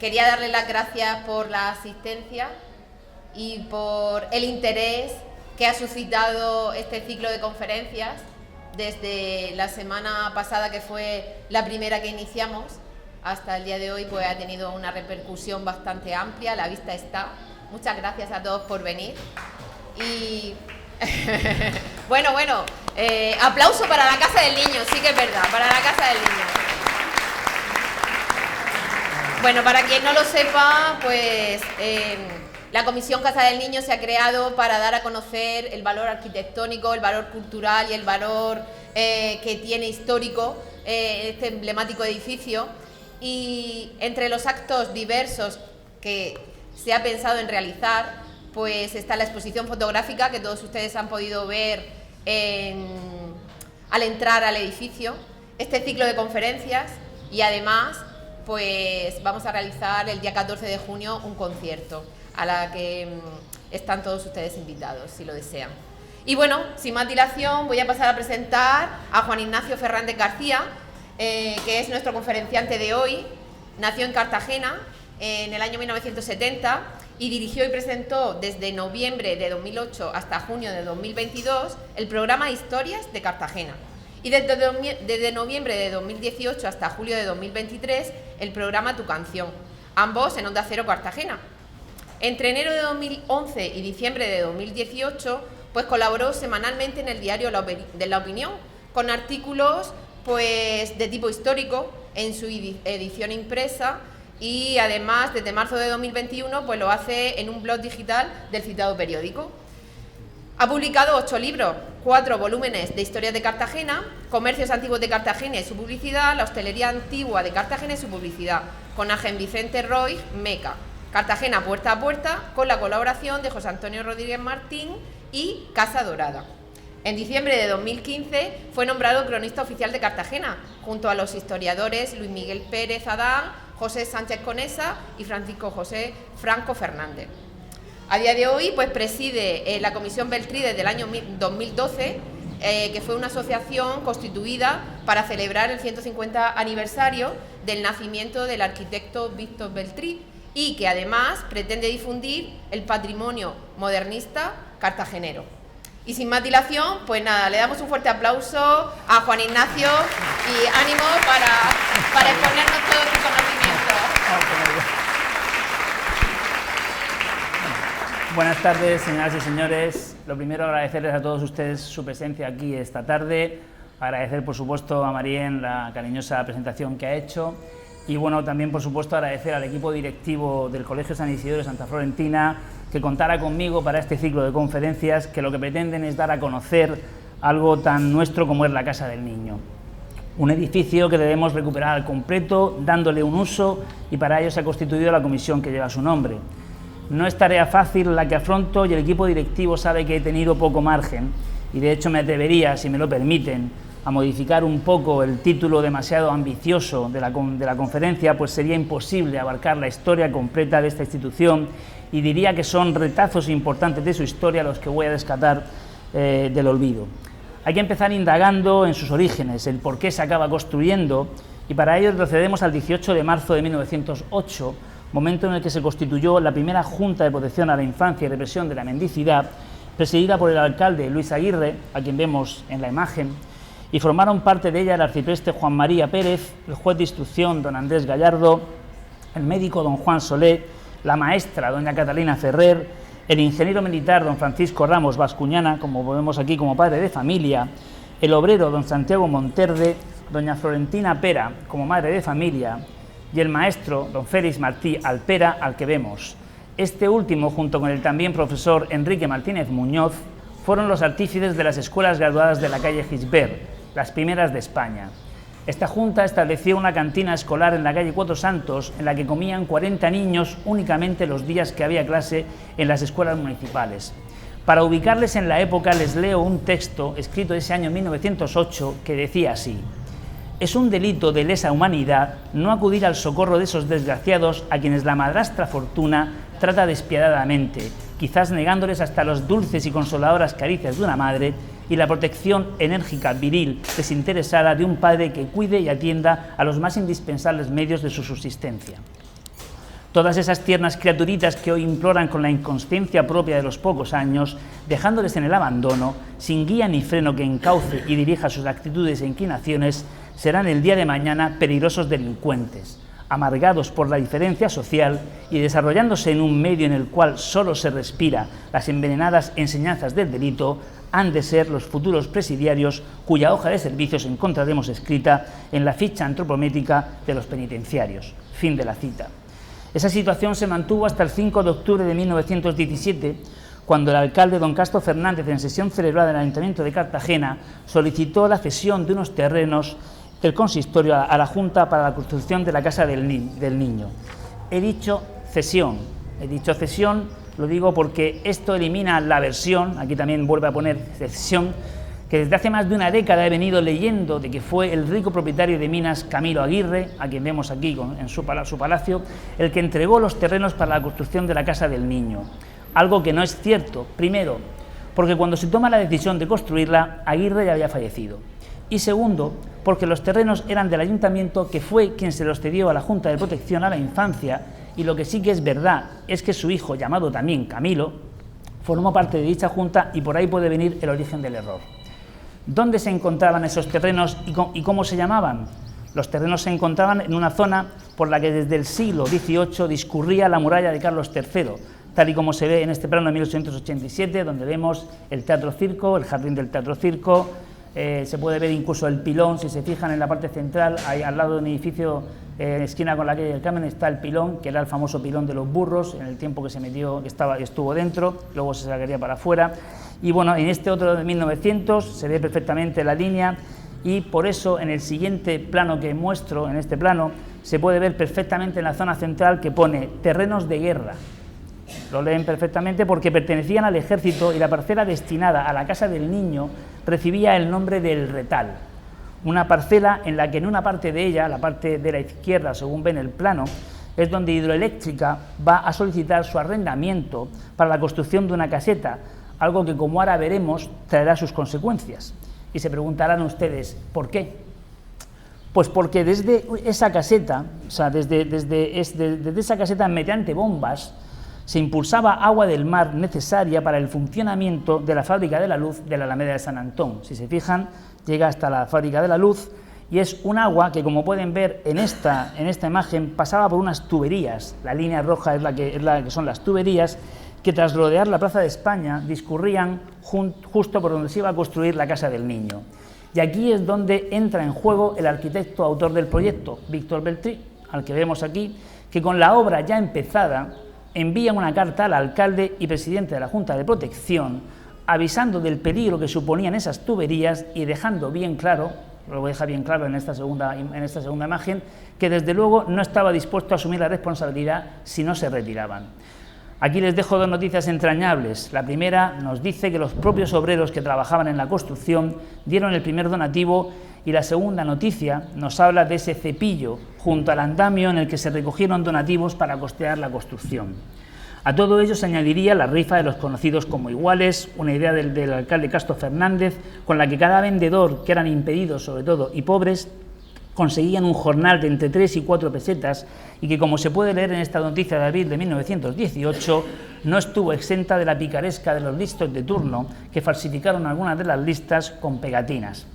quería darle las gracias por la asistencia y por el interés que ha suscitado este ciclo de conferencias desde la semana pasada, que fue la primera que iniciamos, hasta el día de hoy. Pues ha tenido una repercusión bastante amplia, a la vista está. Muchas gracias a todos por venir. Y bueno, aplauso para la Casa del Niño, sí que es verdad, para la Casa del Niño. Bueno, para quien no lo sepa, pues la Comisión Casa del Niño se ha creado para dar a conocer el valor arquitectónico, el valor cultural y el valor que tiene histórico este emblemático edificio. Y entre los actos diversos que se ha pensado en realizar, pues está la exposición fotográfica que todos ustedes han podido ver al entrar al edificio, este ciclo de conferencias, y además pues vamos a realizar el día 14 de junio un concierto a la que están todos ustedes invitados si lo desean. Y bueno, sin más dilación voy a pasar a presentar a Juan Ignacio Fernández García, que es nuestro conferenciante de hoy. Nació en Cartagena en el año 1970 y dirigió y presentó desde noviembre de 2008 hasta junio de 2022 el programa Historias de Cartagena. Y desde noviembre de 2018 hasta julio de 2023 el programa Tu Canción, ambos en Onda Cero Cartagena. Entre enero de 2011 y diciembre de 2018 pues colaboró semanalmente en el diario de La Opinión, con artículos pues de tipo histórico en su edición impresa, y además desde marzo de 2021 pues lo hace en un blog digital del citado periódico. Ha publicado 8 libros, 4 volúmenes de Historias de Cartagena, Comercios Antiguos de Cartagena y su publicidad, La Hostelería Antigua de Cartagena y su publicidad, con Ángel Vicente Roig, Meca, Cartagena Puerta a Puerta, con la colaboración de José Antonio Rodríguez Martín y Casa Dorada. En diciembre de 2015 fue nombrado cronista oficial de Cartagena, junto a los historiadores Luis Miguel Pérez Adán, José Sánchez Conesa y Francisco José Franco Fernández. A día de hoy pues preside la Comisión Beltrí desde el año 2012, que fue una asociación constituida para celebrar el 150 aniversario del nacimiento del arquitecto Víctor Beltrí, y que además pretende difundir el patrimonio modernista cartagenero. Y sin más dilación, pues nada, le damos un fuerte aplauso a Juan Ignacio y ánimo para exponernos todo su conocimiento. Buenas tardes, señoras y señores. Lo primero, agradecerles a todos ustedes su presencia aquí esta tarde. Agradecer, por supuesto, a Marien la cariñosa presentación que ha hecho. Y bueno, también, por supuesto, agradecer al equipo directivo del Colegio San Isidro de Santa Florentina que contara conmigo para este ciclo de conferencias, que lo que pretenden es dar a conocer algo tan nuestro como es la Casa del Niño. Un edificio que debemos recuperar al completo, dándole un uso, y para ello se ha constituido la comisión que lleva su nombre. No es tarea fácil la que afronto, y el equipo directivo sabe que he tenido poco margen, y de hecho me atrevería, si me lo permiten, a modificar un poco el título demasiado ambicioso de la conferencia, pues sería imposible abarcar la historia completa de esta institución, y diría que son retazos importantes de su historia los que voy a rescatar del olvido. Hay que empezar indagando en sus orígenes, el por qué se acaba construyendo, y para ello procedemos al 18 de marzo de 1908, momento en el que se constituyó la primera Junta de Protección a la Infancia y Represión de la Mendicidad, presidida por el alcalde Luis Aguirre, a quien vemos en la imagen, y formaron parte de ella el arcipreste Juan María Pérez, el juez de instrucción don Andrés Gallardo, el médico don Juan Solé, la maestra doña Catalina Ferrer, el ingeniero militar don Francisco Ramos Bascuñana, como vemos aquí como padre de familia, el obrero don Santiago Monterde, doña Florentina Pera como madre de familia, y el maestro don Félix Martí Alpera, al que vemos. Este último, junto con el también profesor Enrique Martínez Muñoz, fueron los artífices de las escuelas graduadas de la calle Gisbert, las primeras de España. Esta junta estableció una cantina escolar en la calle Cuatro Santos, en la que comían 40 niños únicamente los días que había clase en las escuelas municipales. Para ubicarles en la época les leo un texto escrito ese año 1908 que decía así: es un delito de lesa humanidad no acudir al socorro de esos desgraciados a quienes la madrastra fortuna trata despiadadamente, quizás negándoles hasta las dulces y consoladoras caricias de una madre y la protección enérgica, viril, desinteresada de un padre que cuide y atienda a los más indispensables medios de su subsistencia. Todas esas tiernas criaturitas que hoy imploran con la inconsciencia propia de los pocos años, dejándoles en el abandono, sin guía ni freno que encauce y dirija sus actitudes e inclinaciones, serán el día de mañana peligrosos delincuentes, amargados por la diferencia social y desarrollándose en un medio en el cual solo se respira las envenenadas enseñanzas del delito, han de ser los futuros presidiarios cuya hoja de servicios encontraremos escrita en la ficha antropométrica de los penitenciarios. Fin de la cita. Esa situación se mantuvo hasta el 5 de octubre de 1917, cuando el alcalde don Castro Fernández, en sesión celebrada en el Ayuntamiento de Cartagena, solicitó la cesión de unos terrenos del consistorio a la Junta para la construcción de la Casa del Niño. He dicho cesión, lo digo porque esto elimina la versión, aquí también vuelve a poner cesión, que desde hace más de una década he venido leyendo de que fue el rico propietario de minas Camilo Aguirre, a quien vemos aquí en su palacio, el que entregó los terrenos para la construcción de la Casa del Niño. Algo que no es cierto, primero, porque cuando se toma la decisión de construirla, Aguirre ya había fallecido. Y segundo, porque los terrenos eran del Ayuntamiento, que fue quien se los cedió a la Junta de Protección a la Infancia, y lo que sí que es verdad es que su hijo, llamado también Camilo, formó parte de dicha Junta y por ahí puede venir el origen del error. ¿Dónde se encontraban esos terrenos y cómo se llamaban? Los terrenos se encontraban en una zona por la que desde el siglo XVIII discurría la muralla de Carlos III, tal y como se ve en este plano de 1887, donde vemos el Teatro Circo, el jardín del Teatro Circo, se puede ver incluso el pilón, si se fijan en la parte central, ahí al lado de un edificio en esquina con la calle del Carmen está el pilón, que era el famoso pilón de los burros, en el tiempo que se metió, estuvo dentro, luego se sacaría para afuera. Y bueno, en este otro de 1900 se ve perfectamente la línea y por eso en el siguiente plano que muestro, en este plano, se puede ver perfectamente en la zona central que pone terrenos de guerra. Lo leen perfectamente porque pertenecían al ejército y la parcela destinada a la Casa del Niño recibía el nombre del Retal. Una parcela en la que en una parte de ella, la parte de la izquierda, según ven el plano, es donde Hidroeléctrica va a solicitar su arrendamiento para la construcción de una caseta, algo que, como ahora veremos, traerá sus consecuencias. Y se preguntarán ustedes, ¿por qué? Pues porque desde esa caseta, o sea, desde esa caseta mediante bombas, se impulsaba agua del mar necesaria para el funcionamiento de la fábrica de la luz de la Alameda de San Antón. Si se fijan, llega hasta la fábrica de la luz y es un agua que, como pueden ver en esta imagen, pasaba por unas tuberías. La línea roja es la que son las tuberías, que tras rodear la Plaza de España discurrían justo por donde se iba a construir la Casa del Niño. Y aquí es donde entra en juego el arquitecto autor del proyecto, Víctor Beltrí, al que vemos aquí, que con la obra ya empezada envía una carta al alcalde y presidente de la Junta de Protección avisando del peligro que suponían esas tuberías y dejando bien claro, lo deja bien claro en esta segunda imagen, que desde luego no estaba dispuesto a asumir la responsabilidad si no se retiraban. Aquí les dejo dos noticias entrañables. La primera nos dice que los propios obreros que trabajaban en la construcción dieron el primer donativo y la segunda noticia nos habla de ese cepillo junto al andamio en el que se recogieron donativos para costear la construcción. A todo ello se añadiría la rifa de los conocidos como iguales, una idea del alcalde Castro Fernández, con la que cada vendedor, que eran impedidos sobre todo y pobres, conseguían un jornal de entre 3 y 4 pesetas y que, como se puede leer en esta noticia de abril de 1918, no estuvo exenta de la picaresca de los listos de turno que falsificaron algunas de las listas con pegatinas.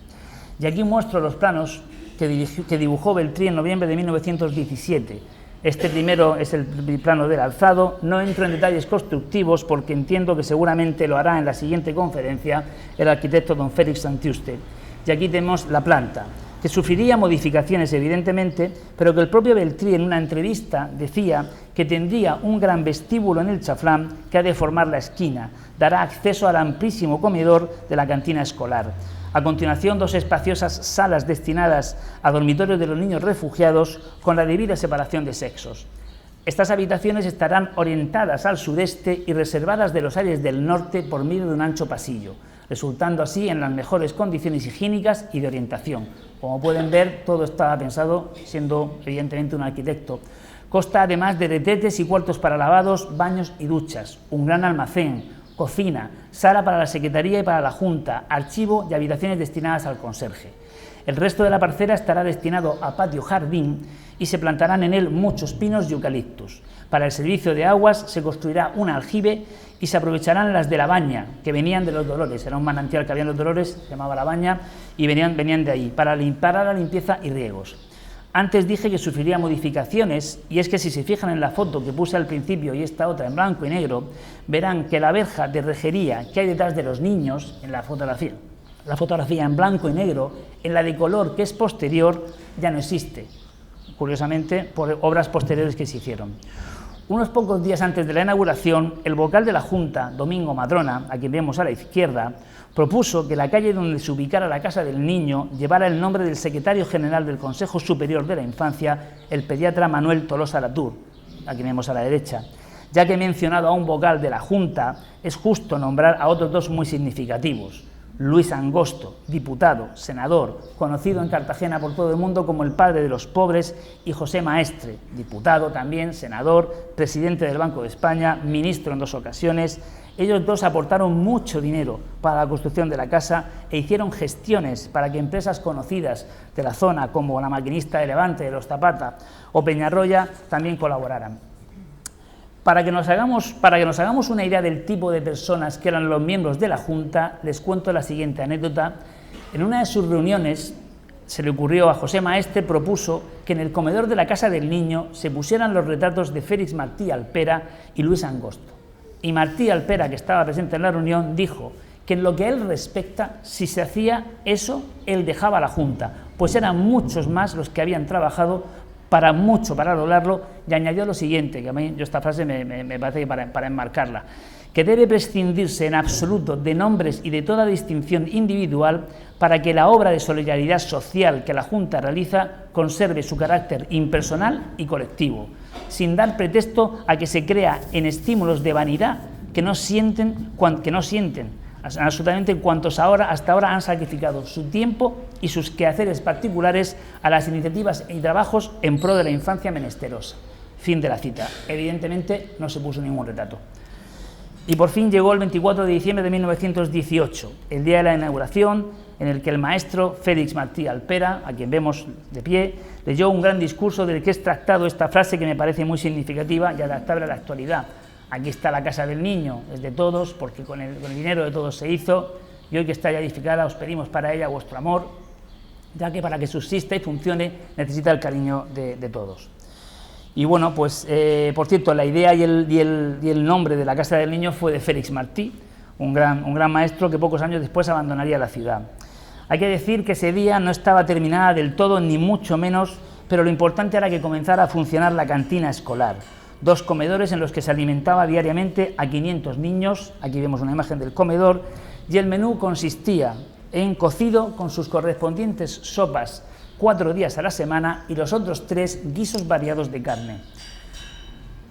Y aquí muestro los planos que dibujó Beltrí en noviembre de 1917. Este primero es el plano del alzado, no entro en detalles constructivos porque entiendo que seguramente lo hará en la siguiente conferencia el arquitecto don Félix Santiuste. Y aquí tenemos la planta, que sufriría modificaciones evidentemente, pero que el propio Beltrí en una entrevista decía que tendría un gran vestíbulo en el chaflán que ha de formar la esquina, dará acceso al amplísimo comedor de la cantina escolar. A continuación, dos espaciosas salas destinadas a dormitorios de los niños refugiados con la debida separación de sexos. Estas habitaciones estarán orientadas al sudeste y reservadas de los aires del norte por medio de un ancho pasillo, resultando así en las mejores condiciones higiénicas y de orientación. Como pueden ver, todo estaba pensado, siendo evidentemente un arquitecto. Consta además de retretes y cuartos para lavados, baños y duchas, un gran almacén, cocina, sala para la secretaría y para la junta, archivo y habitaciones destinadas al conserje. El resto de la parcela estará destinado a patio-jardín y se plantarán en él muchos pinos y eucaliptus. Para el servicio de aguas se construirá un aljibe y se aprovecharán las de la Baña, que venían de los Dolores. Era un manantial que había en los Dolores, se llamaba la Baña, y venían de ahí, para la limpieza y riegos. Antes dije que sufriría modificaciones, y es que si se fijan en la foto que puse al principio y esta otra en blanco y negro, verán que la verja de rejería que hay detrás de los niños, en la fotografía en blanco y negro, en la de color que es posterior, ya no existe, curiosamente, por obras posteriores que se hicieron. Unos pocos días antes de la inauguración, el vocal de la Junta, Domingo Madrona, a quien vemos a la izquierda, propuso que la calle donde se ubicara la Casa del Niño llevara el nombre del secretario general del Consejo Superior de la Infancia, el pediatra Manuel Tolosa Latour, a quien vemos a la derecha. Ya que he mencionado a un vocal de la Junta, es justo nombrar a otros dos muy significativos. Luis Angosto, diputado, senador, conocido en Cartagena por todo el mundo como el padre de los pobres, y José Maestre, diputado también, senador, presidente del Banco de España, ministro en 2 ocasiones. Ellos dos aportaron mucho dinero para la construcción de la casa e hicieron gestiones para que empresas conocidas de la zona, como la Maquinista de Levante, de los Zapata o Peñarroya, también colaboraran. Para que nos hagamos una idea del tipo de personas que eran los miembros de la Junta, les cuento la siguiente anécdota. En una de sus reuniones se le ocurrió a José Maestre, propuso que en el comedor de la Casa del Niño se pusieran los retratos de Félix Martí Alpera y Luis Angosto. Y Martí Alpera, que estaba presente en la reunión, dijo que en lo que a él respecta, si se hacía eso, él dejaba la Junta, pues eran muchos más los que habían trabajado para lograrlo, y añadió lo siguiente, que a mí esta frase me parece que para enmarcarla, que debe prescindirse en absoluto de nombres y de toda distinción individual para que la obra de solidaridad social que la Junta realiza conserve su carácter impersonal y colectivo, sin dar pretexto a que se crea en estímulos de vanidad que no sienten absolutamente cuantos hasta ahora han sacrificado su tiempo y sus quehaceres particulares a las iniciativas y trabajos en pro de la infancia menesterosa. Fin de la cita. Evidentemente no se puso ningún retrato. Y por fin llegó el 24 de diciembre de 1918, el día de la inauguración, en el que el maestro Félix Martí Alpera, a quien vemos de pie, leyó un gran discurso del que he extractado esta frase que me parece muy significativa y adaptable a la actualidad. Aquí está la Casa del Niño, es de todos, porque con el dinero de todos se hizo, y hoy que está ya edificada os pedimos para ella vuestro amor, ya que para que subsista y funcione necesita el cariño de todos. Y bueno, pues por cierto, la idea y el nombre de la Casa del Niño fue de Félix Martí, un gran maestro que pocos años después abandonaría la ciudad. Hay que decir que ese día no estaba terminada del todo, ni mucho menos, pero lo importante era que comenzara a funcionar la cantina escolar. 2 comedores en los que se alimentaba diariamente a 500 niños, aquí vemos una imagen del comedor, y el menú consistía en cocido con sus correspondientes sopas 4 días a la semana y los otros 3 guisos variados de carne.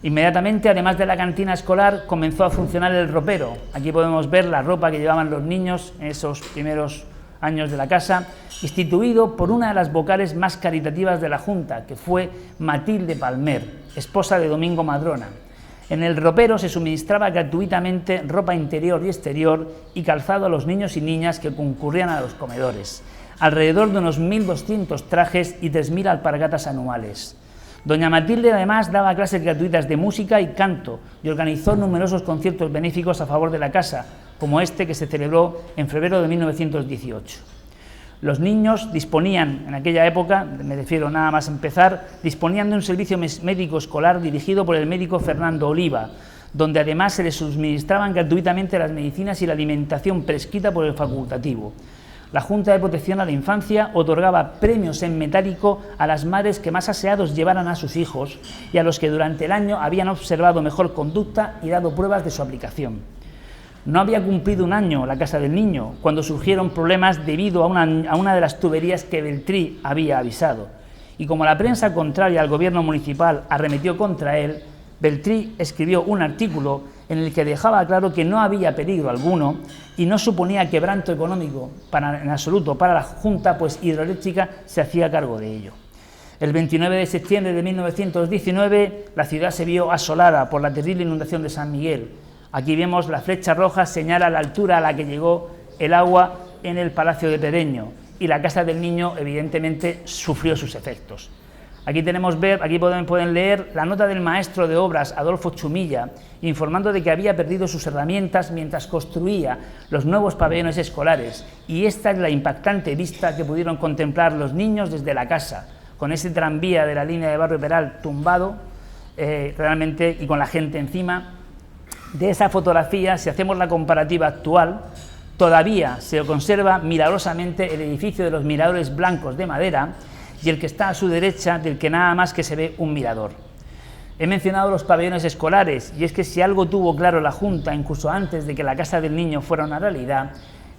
Inmediatamente, además de la cantina escolar, comenzó a funcionar el ropero. Aquí podemos ver la ropa que llevaban los niños en esos primeros años de la casa, instituido por una de las vocales más caritativas de la Junta, que fue Matilde Palmer, esposa de Domingo Madrona. En el ropero se suministraba gratuitamente ropa interior y exterior y calzado a los niños y niñas que concurrían a los comedores, alrededor de unos 1.200 trajes y 3.000 alpargatas anuales. Doña Matilde además daba clases gratuitas de música y canto y organizó numerosos conciertos benéficos a favor de la casa, como este que se celebró en febrero de 1918. Los niños disponían, en aquella época, me refiero nada más empezar, disponían de un servicio médico escolar dirigido por el médico Fernando Oliva, donde además se les suministraban gratuitamente las medicinas y la alimentación prescrita por el facultativo. La Junta de Protección a la Infancia otorgaba premios en metálico a las madres que más aseados llevaran a sus hijos y a los que durante el año habían observado mejor conducta y dado pruebas de su aplicación. No había cumplido un año la Casa del Niño cuando surgieron problemas debido a una de las tuberías que Beltrí había avisado. Y como la prensa contraria al gobierno municipal arremetió contra él, Beltrí escribió un artículo en el que dejaba claro que no había peligro alguno y no suponía quebranto económico en absoluto para la Junta, pues Hidroeléctrica se hacía cargo de ello. El 29 de septiembre de 1919 la ciudad se vio asolada por la terrible inundación de San Miguel. Aquí vemos la flecha roja señala la altura a la que llegó el agua en el Palacio de Pereño y la Casa del Niño evidentemente sufrió sus efectos. Aquí pueden leer la nota del maestro de obras Adolfo Chumilla, informando de que había perdido sus herramientas mientras construía los nuevos pabellones escolares, y esta es la impactante vista que pudieron contemplar los niños desde la casa, con ese tranvía de la línea de Barrio Peral tumbado, realmente, y con la gente encima. De esa fotografía, si hacemos la comparativa actual, todavía se conserva milagrosamente el edificio de los miradores blancos de madera, y el que está a su derecha, del que nada más que se ve un mirador. He mencionado los pabellones escolares, y es que si algo tuvo claro la Junta, incluso antes de que la Casa del Niño fuera una realidad,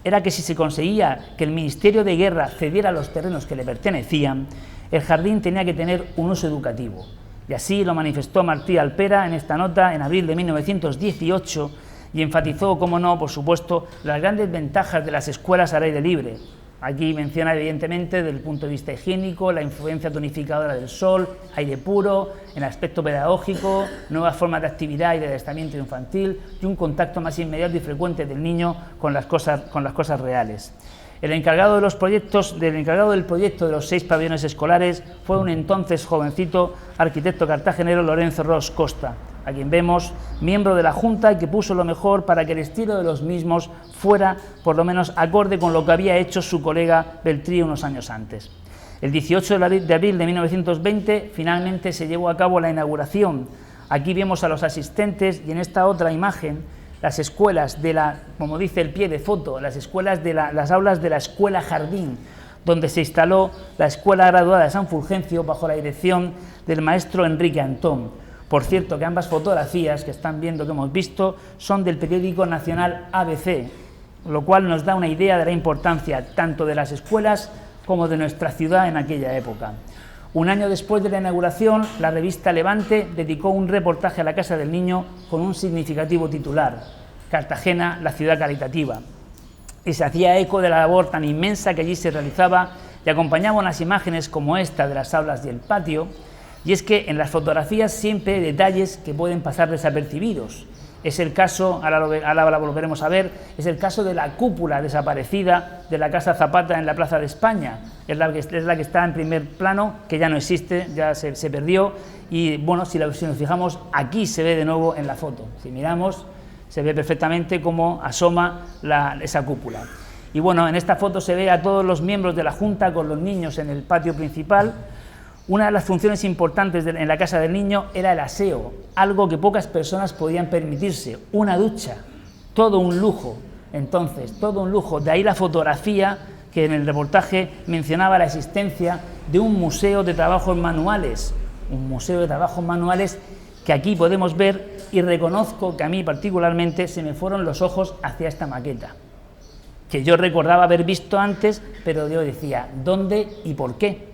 era que si se conseguía que el Ministerio de Guerra cediera los terrenos que le pertenecían, el jardín tenía que tener un uso educativo. Y así lo manifestó Martí Alpera en esta nota en abril de 1918, y enfatizó, como no, por supuesto, las grandes ventajas de las escuelas al aire libre. Aquí menciona evidentemente desde el punto de vista higiénico, la influencia tonificadora del sol, aire puro, en aspecto pedagógico, nuevas formas de actividad y de adiestramiento infantil y un contacto más inmediato y frecuente del niño con las cosas reales. El encargado del proyecto de los 6 pabellones escolares fue un entonces jovencito arquitecto cartagenero, Lorenzo Ros Costa, a quien vemos miembro de la Junta y que puso lo mejor para que el estilo de los mismos fuera, por lo menos, acorde con lo que había hecho su colega Beltrí unos años antes. El 18 de abril de 1920 finalmente se llevó a cabo la inauguración. Aquí vemos a los asistentes y en esta otra imagen las escuelas como dice el pie de foto, las aulas de la Escuela Jardín, donde se instaló la Escuela Graduada de San Fulgencio bajo la dirección del maestro Enrique Antón. Por cierto, que ambas fotografías que están viendo, que hemos visto, son del periódico nacional ABC, lo cual nos da una idea de la importancia tanto de las escuelas como de nuestra ciudad en aquella época. Un año después de la inauguración, la revista Levante dedicó un reportaje a la Casa del Niño con un significativo titular: Cartagena, la ciudad caritativa. Y se hacía eco de la labor tan inmensa que allí se realizaba y acompañaba unas imágenes como esta de las aulas y el patio. Y es que en las fotografías siempre hay detalles que pueden pasar desapercibidos. Es el caso, ahora lo volveremos a ver, es el caso de la cúpula desaparecida de la Casa Zapata en la Plaza de España. Es la que está en primer plano, que ya no existe, ya se perdió. Y bueno, si nos fijamos, aquí se ve de nuevo en la foto. Si miramos, se ve perfectamente cómo asoma esa cúpula. Y bueno, en esta foto se ve a todos los miembros de la Junta con los niños en el patio principal. Una de las funciones importantes en la Casa del Niño era el aseo, algo que pocas personas podían permitirse, una ducha, todo un lujo. Entonces, todo un lujo, de ahí la fotografía que en el reportaje mencionaba la existencia de un museo de trabajos manuales, que aquí podemos ver, y reconozco que a mí particularmente se me fueron los ojos hacia esta maqueta, que yo recordaba haber visto antes, pero yo decía, ¿dónde y por qué?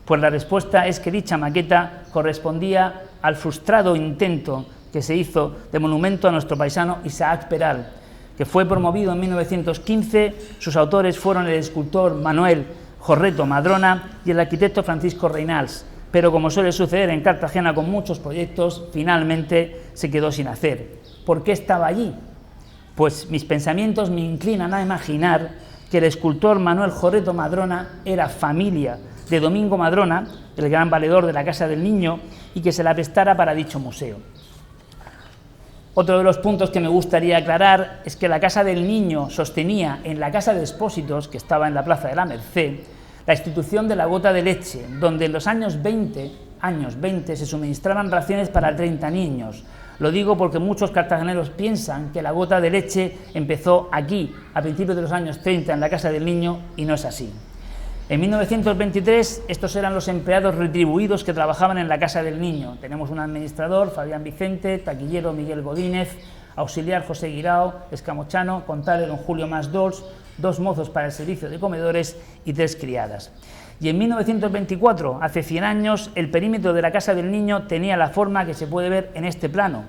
Pues la respuesta es que dicha maqueta correspondía al frustrado intento que se hizo de monumento a nuestro paisano Isaac Peral, que fue promovido en 1915. Sus autores fueron el escultor Manuel Jorreto Madrona y el arquitecto Francisco Reinals, pero como suele suceder en Cartagena con muchos proyectos, finalmente se quedó sin hacer. ¿Por qué estaba allí? Pues mis pensamientos me inclinan a imaginar que el escultor Manuel Jorreto Madrona era familia de Domingo Madrona, el gran valedor de la Casa del Niño, y que se la prestara para dicho museo. Otro de los puntos que me gustaría aclarar es que la Casa del Niño sostenía en la Casa de Expósitos, que estaba en la Plaza de la Merced, la institución de la gota de leche, donde en los años 20 se suministraban raciones para 30 niños. Lo digo porque muchos cartageneros piensan que la gota de leche empezó aquí, a principios de los años 30, en la Casa del Niño, y no es así. En 1923, estos eran los empleados retribuidos que trabajaban en la Casa del Niño. Tenemos un administrador, Fabián Vicente, taquillero Miguel Godínez, auxiliar José Guirao, escamochano, contable don Julio Masdols, 2 mozos para el servicio de comedores y 3 criadas. Y en 1924, hace 100 años, el perímetro de la Casa del Niño tenía la forma que se puede ver en este plano.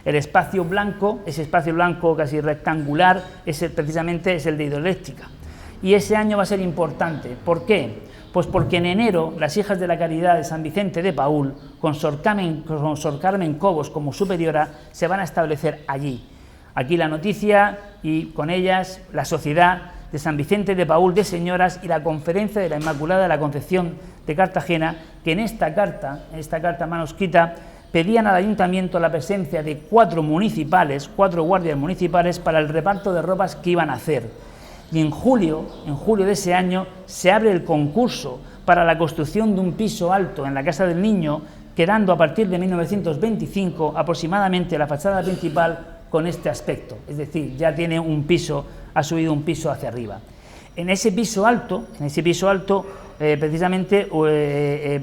El espacio blanco, ese espacio blanco casi rectangular, precisamente es el de hidroeléctrica. Y ese año va a ser importante. ¿Por qué? Pues porque en enero las Hijas de la Caridad de San Vicente de Paúl, con Sor Carmen Cobos como superiora, se van a establecer allí. Aquí la noticia y con ellas la sociedad de San Vicente de Paúl de Señoras y la Conferencia de la Inmaculada de la Concepción de Cartagena, que en esta carta manuscrita, pedían al ayuntamiento la presencia de 4 guardias municipales para el reparto de ropas que iban a hacer. Y en julio de ese año se abre el concurso para la construcción de un piso alto en la Casa del Niño, quedando a partir de 1925 aproximadamente la fachada principal con este aspecto, es decir, ya tiene un piso, ha subido un piso hacia arriba. En ese piso alto, precisamente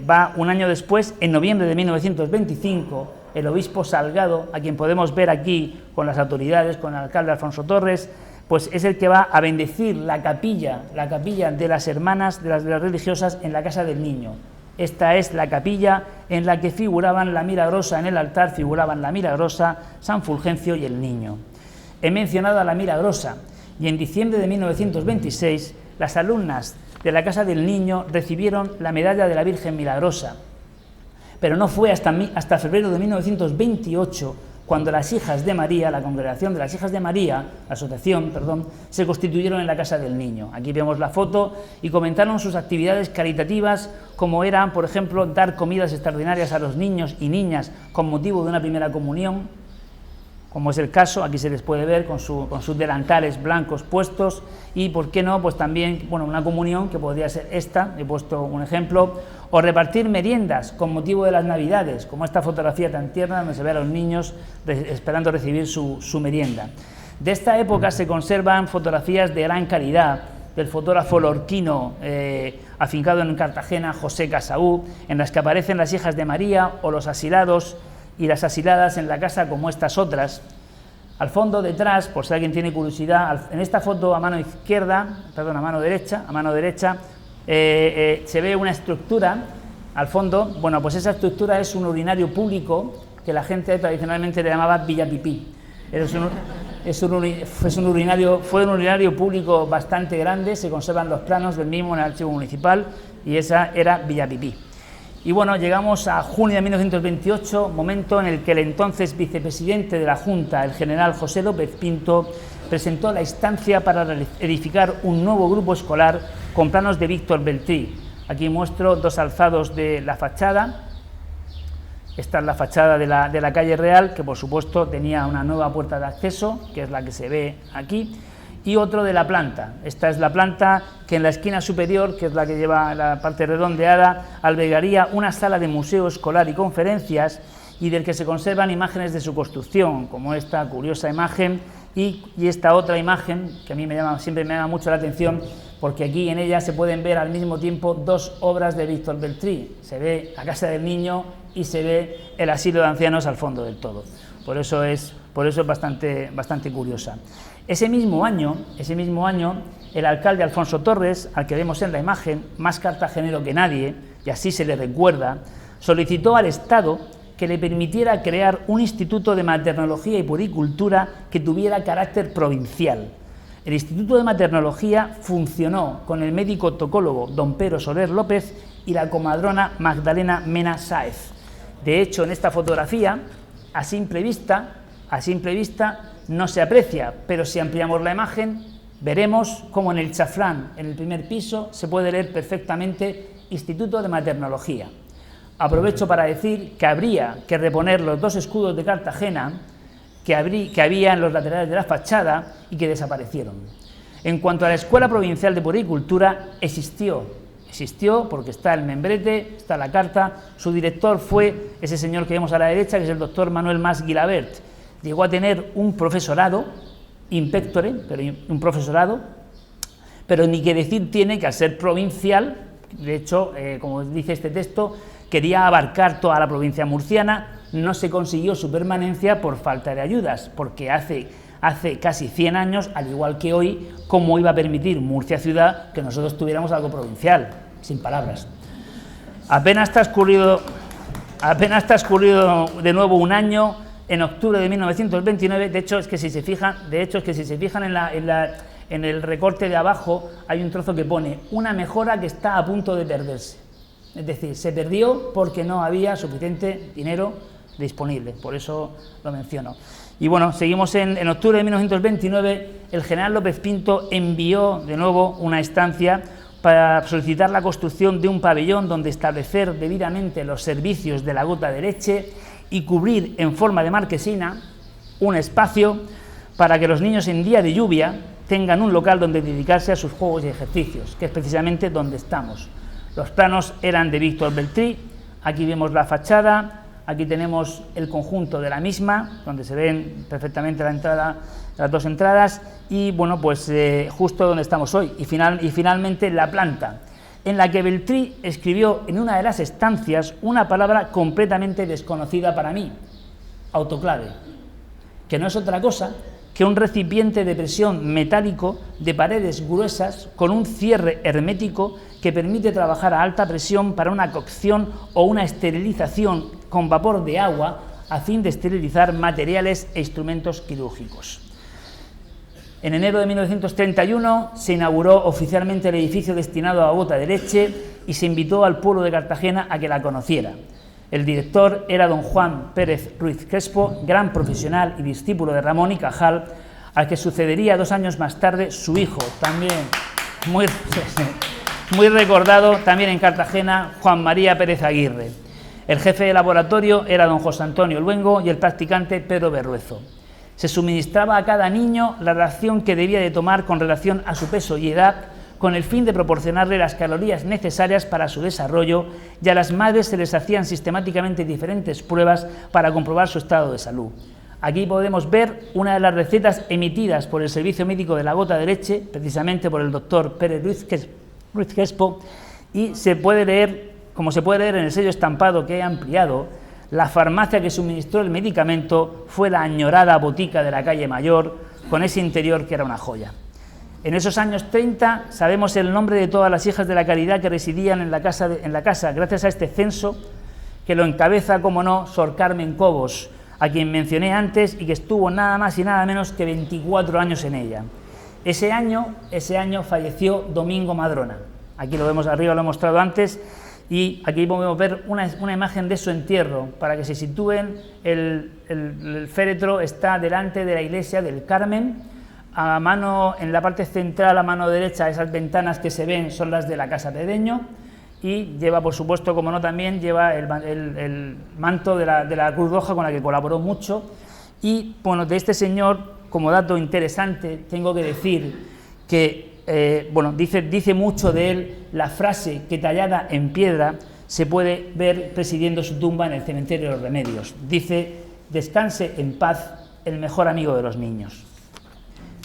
va un año después, en noviembre de 1925, el obispo Salgado, a quien podemos ver aquí con las autoridades, con el alcalde Alfonso Torres, pues es el que va a bendecir la capilla de las hermanas, de las religiosas en la Casa del Niño. Esta es la capilla en la que figuraban la Milagrosa, en el altar figuraban la Milagrosa, San Fulgencio y el Niño. He mencionado a la Milagrosa, y en diciembre de 1926 las alumnas de la Casa del Niño recibieron la medalla de la Virgen Milagrosa, pero no fue hasta febrero de 1928 cuando las Hijas de María, la Congregación de las Hijas de María, la asociación, se constituyeron en la Casa del Niño. Aquí vemos la foto y comentaron sus actividades caritativas, como eran, por ejemplo, dar comidas extraordinarias a los niños y niñas con motivo de una primera comunión, como es el caso, aquí se les puede ver con sus delantales blancos puestos, y por qué no, pues también, bueno, una comunión que podría ser esta, he puesto un ejemplo, o repartir meriendas con motivo de las Navidades, como esta fotografía tan tierna donde se ve a los niños esperando recibir su merienda. De esta época se conservan fotografías de gran calidad del fotógrafo lorquino afincado en Cartagena, José Casaú, en las que aparecen las Hijas de María o los asilados y las asiladas en la casa como estas otras. Al fondo, detrás, por si alguien tiene curiosidad, en esta foto a mano derecha, se ve una estructura al fondo. Bueno, pues esa estructura es un urinario público que la gente tradicionalmente le llamaba Villa Pipí. Fue un urinario público bastante grande, se conservan los planos del mismo en el archivo municipal, y esa era Villa Pipí. Y bueno, llegamos a junio de 1928, momento en el que el entonces vicepresidente de la Junta, el general José López Pinto, presentó la instancia para edificar un nuevo grupo escolar con planos de Víctor Beltrí. Aquí muestro 2 alzados de la fachada. Esta es la fachada de la calle Real, que por supuesto tenía una nueva puerta de acceso, que es la que se ve aquí, y otro de la planta. Esta es la planta que en la esquina superior, que es la que lleva la parte redondeada, albergaría una sala de museo escolar y conferencias, y del que se conservan imágenes de su construcción, como esta curiosa imagen y esta otra imagen, que a mí siempre me llama mucho la atención, porque aquí en ella se pueden ver al mismo tiempo 2 obras de Víctor Beltrí. Se ve la Casa del Niño y se ve el asilo de ancianos al fondo del todo. Por eso es bastante curiosa. Ese mismo año, el alcalde Alfonso Torres, al que vemos en la imagen, más cartagenero que nadie, y así se le recuerda, solicitó al Estado que le permitiera crear un instituto de maternología y puericultura que tuviera carácter provincial. El Instituto de Maternología funcionó con el médico tocólogo don Pedro Soler López y la comadrona Magdalena Mena Sáez. De hecho, en esta fotografía, a simple vista no se aprecia, pero si ampliamos la imagen, veremos cómo en el chaflán, en el primer piso, se puede leer perfectamente Instituto de Maternología. Aprovecho para decir que habría que reponer los 2 escudos de Cartagena que había en los laterales de la fachada y que desaparecieron. En cuanto a la Escuela Provincial de Puericultura, existió porque está el membrete, está la carta. Su director fue ese señor que vemos a la derecha, que es el doctor Manuel Mas Guilabert. Llegó a tener un profesorado, pero ni que decir tiene que al ser provincial, de hecho, como dice este texto, quería abarcar toda la provincia murciana. No se consiguió su permanencia por falta de ayudas, porque hace casi 100 años, al igual que hoy, ¿cómo iba a permitir Murcia ciudad que nosotros tuviéramos algo provincial? Sin palabras. Apenas transcurrido de nuevo un año, en octubre de 1929, de hecho es que si se fijan en el recorte de abajo, hay un trozo que pone una mejora que está a punto de perderse. Es decir, se perdió porque no había suficiente dinero disponible, por eso lo menciono. Y bueno, seguimos en octubre de 1929, el general López Pinto envió de nuevo una estancia para solicitar la construcción de un pabellón donde establecer debidamente los servicios de la gota de leche y cubrir en forma de marquesina un espacio para que los niños en día de lluvia tengan un local donde dedicarse a sus juegos y ejercicios, que es precisamente donde estamos. Los planos eran de Víctor Beltrí, aquí vemos la fachada, aquí tenemos el conjunto de la misma, donde se ven perfectamente la entrada, las dos entradas, y bueno, pues justo donde estamos hoy, y finalmente la planta, en la que Beltrí escribió en una de las estancias una palabra completamente desconocida para mí, autoclave, que no es otra cosa que un recipiente de presión metálico de paredes gruesas con un cierre hermético que permite trabajar a alta presión para una cocción o una esterilización con vapor de agua a fin de esterilizar materiales e instrumentos quirúrgicos. En enero de 1931 se inauguró oficialmente el edificio destinado a gota de leche y se invitó al pueblo de Cartagena a que la conociera. El director era don Juan Pérez Ruiz Crespo, gran profesional y discípulo de Ramón y Cajal, al que sucedería 2 años más tarde su hijo, también muy recordado, también en Cartagena, Juan María Pérez Aguirre. El jefe de laboratorio era don José Antonio Luengo y el practicante Pedro Berruezo. Se suministraba a cada niño la ración que debía de tomar con relación a su peso y edad, con el fin de proporcionarle las calorías necesarias para su desarrollo, y a las madres se les hacían sistemáticamente diferentes pruebas para comprobar su estado de salud. Aquí podemos ver una de las recetas emitidas por el Servicio Médico de la Gota de Leche, precisamente por el doctor Pérez Ruiz Crespo, y se puede leer, como se puede leer en el sello estampado que he ampliado, la farmacia que suministró el medicamento fue la añorada botica de la calle Mayor, con ese interior que era una joya. En esos años 30 sabemos el nombre de todas las hijas de la caridad que residían en la casa gracias a este censo que lo encabeza, como no, Sor Carmen Cobos, a quien mencioné antes y que estuvo nada más y nada menos que 24 años en ella. Ese año falleció Domingo Madrona. Aquí lo vemos arriba, lo he mostrado antes, y aquí podemos ver una imagen de su entierro, para que se sitúen. El féretro está delante de la iglesia del Carmen. A mano, en la parte central, a mano derecha, esas ventanas que se ven son las de la Casa Pedeño, y lleva, por supuesto, como no, también lleva el manto de la Cruz Roja, con la que colaboró mucho. Y bueno, de este señor, como dato interesante, tengo que decir que dice mucho de él la frase que, tallada en piedra, se puede ver presidiendo su tumba en el cementerio de los Remedios. Dice: descanse en paz el mejor amigo de los niños.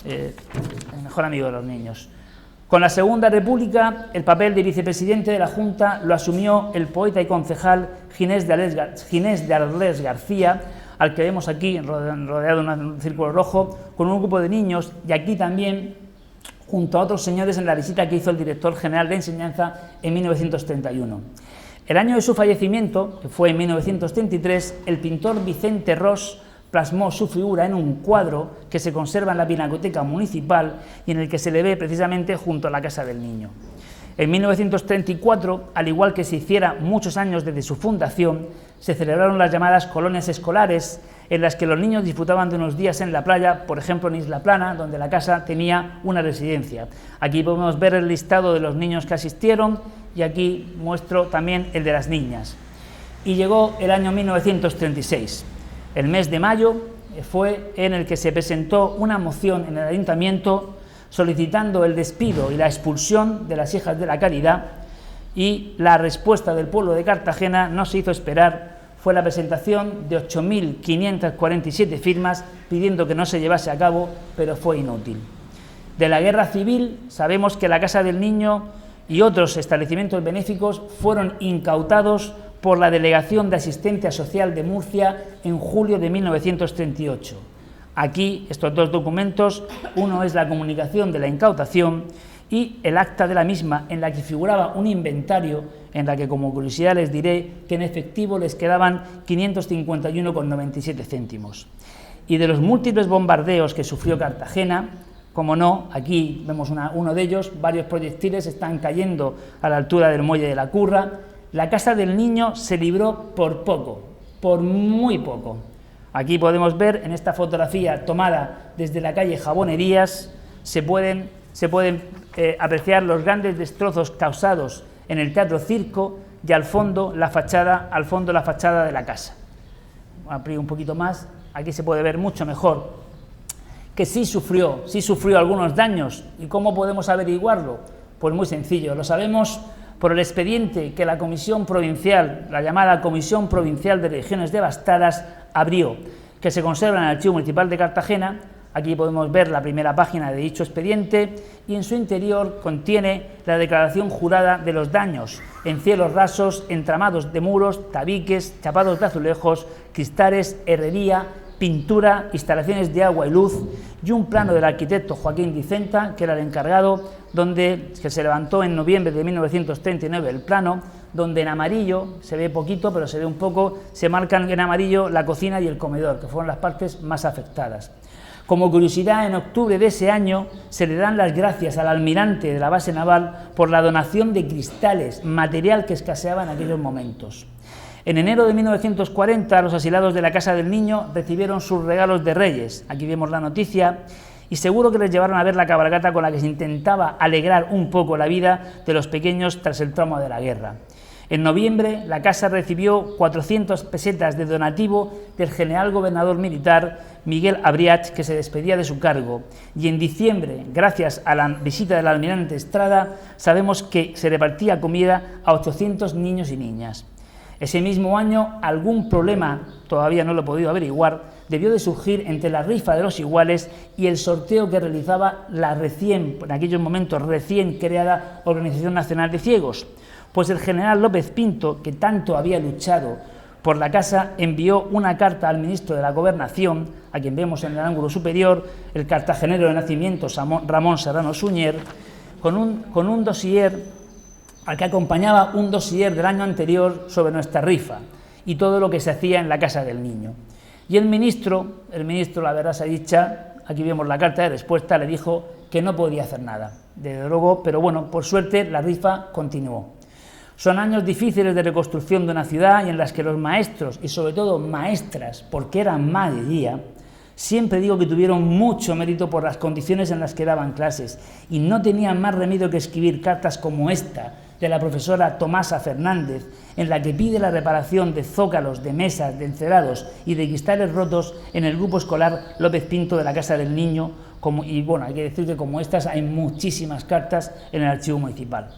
El mejor amigo de los niños. Con la Segunda República, el papel de vicepresidente de la Junta lo asumió el poeta y concejal Ginés de Arles García, al que vemos aquí rodeado de un círculo rojo, con un grupo de niños, y aquí también junto a otros señores en la visita que hizo el director general de Enseñanza en 1931. El año de su fallecimiento, que fue en 1933, el pintor Vicente Ros plasmó su figura en un cuadro que se conserva en la Pinacoteca Municipal y en el que se le ve precisamente junto a la Casa del Niño. En 1934, al igual que se hiciera muchos años desde su fundación, se celebraron las llamadas colonias escolares, en las que los niños disfrutaban de unos días en la playa, por ejemplo en Isla Plana, donde la casa tenía una residencia. Aquí podemos ver el listado de los niños que asistieron, y aquí muestro también el de las niñas. Y llegó el año 1936. El mes de mayo fue en el que se presentó una moción en el Ayuntamiento solicitando el despido y la expulsión de las hijas de la caridad, y la respuesta del pueblo de Cartagena no se hizo esperar. Fue la presentación de 8.547 firmas pidiendo que no se llevase a cabo, pero fue inútil. De la Guerra Civil sabemos que la Casa del Niño y otros establecimientos benéficos fueron incautados por la Delegación de Asistencia Social de Murcia en julio de 1938. Aquí, estos dos documentos, uno es la comunicación de la incautación y el acta de la misma, en la que figuraba un inventario, en la que, como curiosidad, les diré que en efectivo les quedaban 551,97 céntimos. Y de los múltiples bombardeos que sufrió Cartagena, como no, aquí vemos uno de ellos, varios proyectiles están cayendo a la altura del muelle de la Curra. La Casa del Niño se libró por poco, por muy poco. Aquí podemos ver en esta fotografía tomada desde la calle Jabonerías, se pueden apreciar los grandes destrozos causados en el Teatro Circo y al fondo la fachada de la casa. Abrir un poquito más, aquí se puede ver mucho mejor que sí sufrió algunos daños. ¿Y cómo podemos averiguarlo? Pues muy sencillo, lo sabemos por el expediente que la Comisión Provincial, la llamada Comisión Provincial de Regiones Devastadas, abrió, que se conserva en el Archivo Municipal de Cartagena. Aquí podemos ver la primera página de dicho expediente y en su interior contiene la declaración jurada de los daños en cielos rasos, entramados de muros, tabiques, chapados de azulejos, cristales, herrería, pintura, instalaciones de agua y luz y un plano del arquitecto Joaquín Dicenta, que era el encargado, que se levantó en noviembre de 1939 el plano, donde en amarillo, se ve poquito pero se ve un poco, se marcan en amarillo la cocina y el comedor, que fueron las partes más afectadas. Como curiosidad, en octubre de ese año se le dan las gracias al almirante de la base naval por la donación de cristales, material que escaseaba en aquellos momentos. En enero de 1940, los asilados de la Casa del Niño recibieron sus regalos de Reyes. Aquí vemos la noticia y seguro que les llevaron a ver la cabalgata con la que se intentaba alegrar un poco la vida de los pequeños tras el trauma de la guerra. En noviembre, la casa recibió 400 pesetas de donativo del general gobernador militar Miguel Abriach, que se despedía de su cargo. Y en diciembre, gracias a la visita del almirante Estrada, sabemos que se repartía comida a 800 niños y niñas. Ese mismo año, algún problema, todavía no lo he podido averiguar, debió de surgir entre la rifa de los iguales y el sorteo que realizaba la en aquellos momentos recién creada Organización Nacional de Ciegos. Pues el general López Pinto, que tanto había luchado por la casa, envió una carta al ministro de la Gobernación, a quien vemos en el ángulo superior, el cartagenero de nacimiento Ramón Serrano Suñer, con un dossier al que acompañaba un dossier del año anterior sobre nuestra rifa y todo lo que se hacía en la Casa del Niño. Y el ministro, la verdad sea dicha, aquí vemos la carta de respuesta, le dijo que no podía hacer nada, desde luego, pero bueno, por suerte la rifa continuó. Son años difíciles de reconstrucción de una ciudad y en las que los maestros, y sobre todo maestras, porque eran mayoría, siempre digo que tuvieron mucho mérito por las condiciones en las que daban clases y no tenían más remedio que escribir cartas como esta de la profesora Tomasa Fernández, en la que pide la reparación de zócalos, de mesas, de encerados y de cristales rotos en el grupo escolar López Pinto de la Casa del Niño, y bueno, hay que decir que como estas hay muchísimas cartas en el archivo municipal.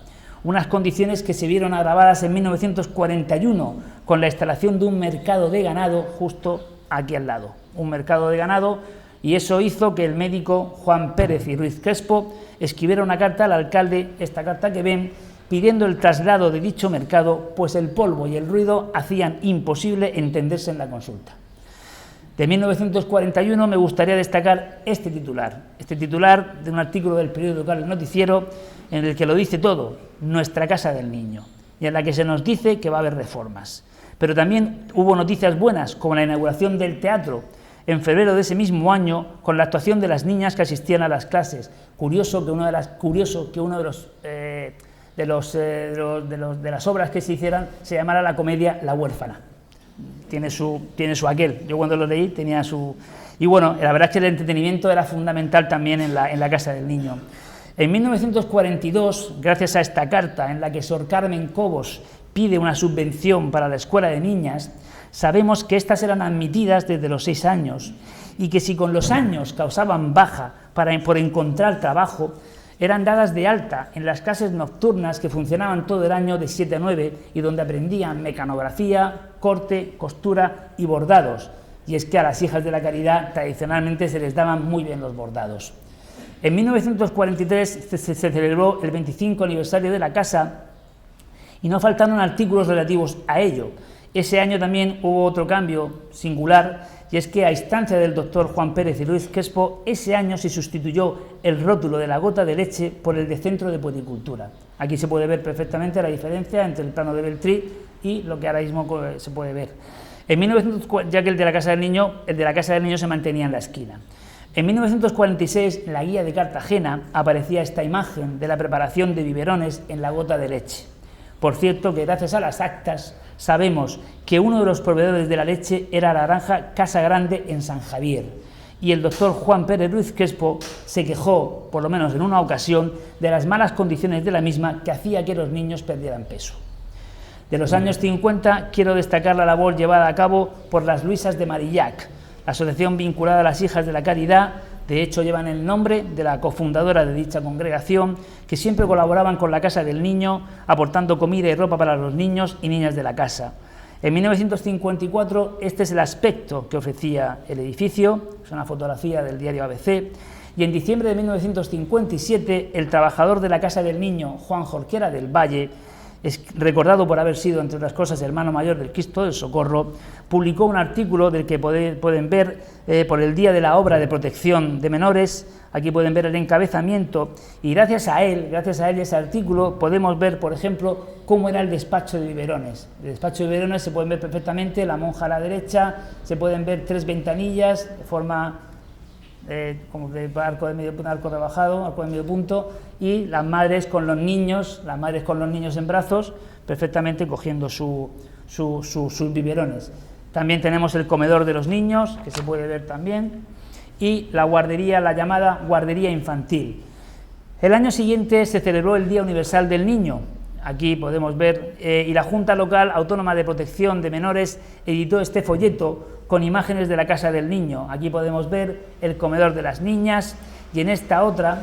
Unas condiciones que se vieron agravadas en 1941 con la instalación de un mercado de ganado justo aquí al lado, un mercado de ganado, y eso hizo que el médico Juan Pérez y Ruiz Crespo escribiera una carta al alcalde, esta carta que ven, pidiendo el traslado de dicho mercado, pues el polvo y el ruido hacían imposible entenderse en la consulta. De 1941 me gustaría destacar este titular de un artículo del periódico local El Noticiero, en el que lo dice todo, Nuestra Casa del Niño, y en la que se nos dice que va a haber reformas. Pero también hubo noticias buenas, como la inauguración del teatro, en febrero de ese mismo año, con la actuación de las niñas que asistían a las clases. Curioso que una de las obras que se hicieran se llamara la comedia La huérfana. Tiene su aquel. Yo cuando lo leí tenía su... Y bueno, la verdad es que el entretenimiento era fundamental también en la Casa del Niño. En 1942, gracias a esta carta en la que Sor Carmen Cobos pide una subvención para la escuela de niñas, sabemos que estas eran admitidas desde los 6 años y que si con los años causaban baja por encontrar trabajo, eran dadas de alta en las clases nocturnas que funcionaban todo el año de 7 a 9 y donde aprendían mecanografía, corte, costura y bordados. Y es que a las hijas de la caridad tradicionalmente se les daban muy bien los bordados. En 1943 se celebró el 25 aniversario de la casa y no faltaron artículos relativos a ello. Ese año también hubo otro cambio singular, y es que a instancia del doctor Juan Pérez y Ruiz Crespo, ese año se sustituyó el rótulo de la gota de leche por el de Centro de Puericultura. Aquí se puede ver perfectamente la diferencia entre el plano de Beltrí y lo que ahora mismo se puede ver. En 1940, ya que el de la Casa del Niño se mantenía en la esquina. En 1946, en la guía de Cartagena aparecía esta imagen de la preparación de biberones en la gota de leche. Por cierto, que gracias a las actas Sabemos que uno de los proveedores de la leche era la granja Casa Grande en San Javier, y el doctor Juan Pérez Ruiz Crespo se quejó, por lo menos en una ocasión, de las malas condiciones de la misma que hacía que los niños perdieran peso. De los años 50 quiero destacar la labor llevada a cabo por las Luisas de Marillac, la asociación vinculada a las Hijas de la Caridad. De hecho, llevan el nombre de la cofundadora de dicha congregación, que siempre colaboraban con la Casa del Niño, aportando comida y ropa para los niños y niñas de la casa. En 1954 este es el aspecto que ofrecía el edificio, es una fotografía del diario ABC, y en diciembre de 1957 el trabajador de la Casa del Niño, Juan Jorquera del Valle, recordado por haber sido, entre otras cosas, hermano mayor del Cristo del Socorro, publicó un artículo del que pueden ver por el Día de la Obra de Protección de Menores. Aquí pueden ver el encabezamiento, y gracias a él y ese artículo, podemos ver, por ejemplo, cómo era el despacho de biberones. El despacho de biberones se pueden ver perfectamente, la monja a la derecha, se pueden ver 3 ventanillas de forma como de arco rebajado, arco de medio punto, y las madres con los niños en brazos, perfectamente cogiendo sus biberones. También tenemos el comedor de los niños, que se puede ver también, y la guardería, la llamada guardería infantil. El año siguiente se celebró el Día Universal del Niño. Aquí podemos ver, y la Junta Local Autónoma de Protección de Menores editó este folleto con imágenes de la Casa del Niño. Aquí podemos ver el comedor de las niñas, y en esta otra